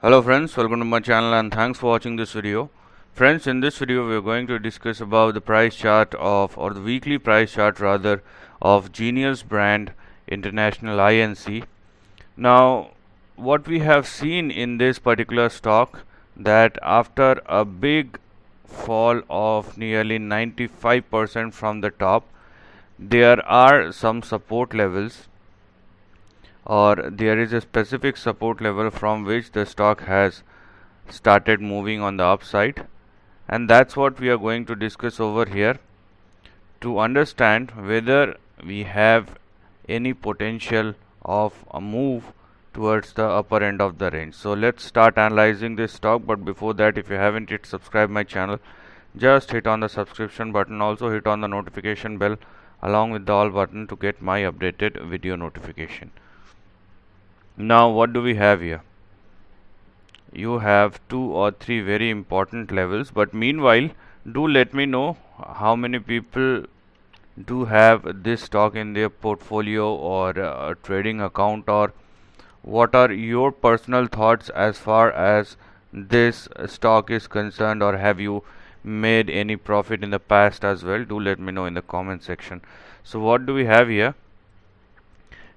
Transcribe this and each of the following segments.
Hello friends, welcome to my channel and thanks for watching this video. Friends, in this video we are going to discuss about the price chart of, or the weekly price chart rather, of GNUS brand International INC. Now, what we have seen in this particular stock, that after a big fall of nearly 95% from the top, there are some support levels, or there is a specific support level from which the stock has started moving on the upside, and that's what we are going to discuss over here to understand whether we have any potential of a move towards the upper end of the range. So let's start analyzing this stock, but before that, if you haven't yet subscribed my channel, just hit on the subscription button, also hit on the notification bell along with the all button to get my updated video notification. Now what do we have here? You have 2 or 3 very important levels, but meanwhile do let me know how many people do have this stock in their portfolio or a trading account, or what are your personal thoughts as far as this stock is concerned, or have you made any profit in the past as well? Do let me know in the comment section. So what do we have here?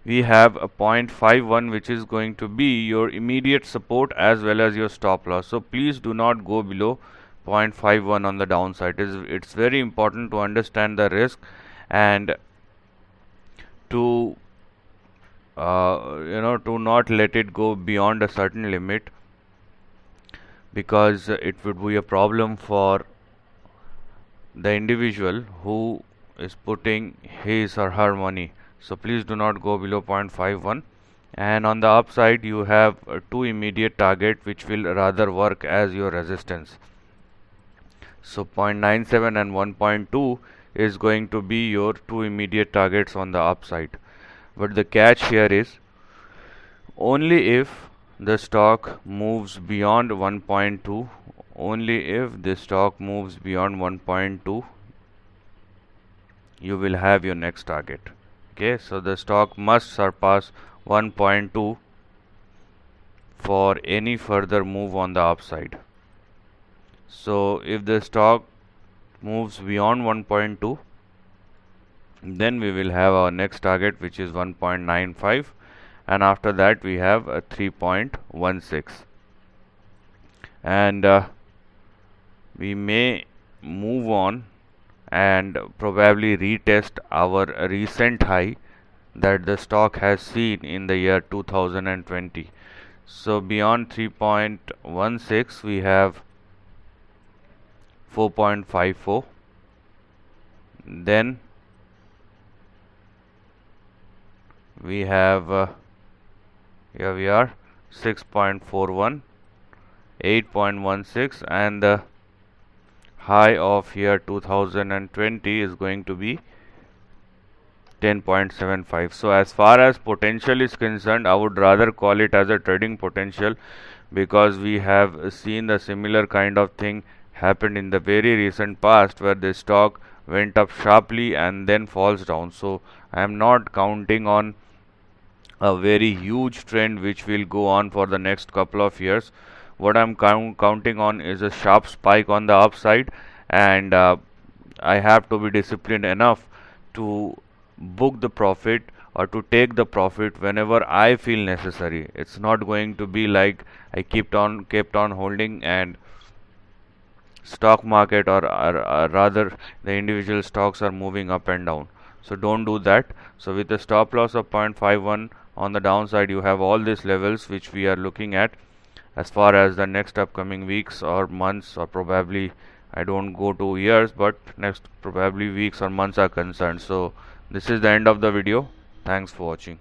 We have a 0.51, which is going to be your immediate support as well as your stop loss. So please do not go below 0.51 on the downside. It's very important to understand the risk and to to not let it go beyond a certain limit, because it would be a problem for the individual who is putting his or her money. So please do not go below 0.51. And on the upside you have two immediate target which will rather work as your resistance. So 0.97 and 1.2 is going to be your two immediate targets on the upside. But the catch here is, only if the stock moves beyond 1.2, only if the stock moves beyond 1.2, you will have your next target. Okay, so the stock must surpass 1.2 for any further move on the upside. So if the stock moves beyond 1.2, then we will have our next target, which is 1.95, and after that we have a 3.16, and we may move on and probably retest our recent high that the stock has seen in the year 2020. So beyond 3.16 we have 4.54, then we have here we are 6.41, 8.16, and the high of year 2020 is going to be 10.75. So as far as potential is concerned, I would rather call it as a trading potential, because we have seen the similar kind of thing happened in the very recent past, where the stock went up sharply and then falls down. So I am not counting on a very huge trend which will go on for the next couple of years. What I'm counting on is a sharp spike on the upside, and I have to be disciplined enough to book the profit or to take the profit whenever I feel necessary. It's not going to be like I kept on holding, and stock market or rather the individual stocks are moving up and down. So don't do that. So with a stop loss of 0.51 on the downside, you have all these levels which we are looking at as far as the next upcoming weeks or months, or probably I don't go to years, but next probably weeks or months are concerned. So this is the end of the video. Thanks for watching.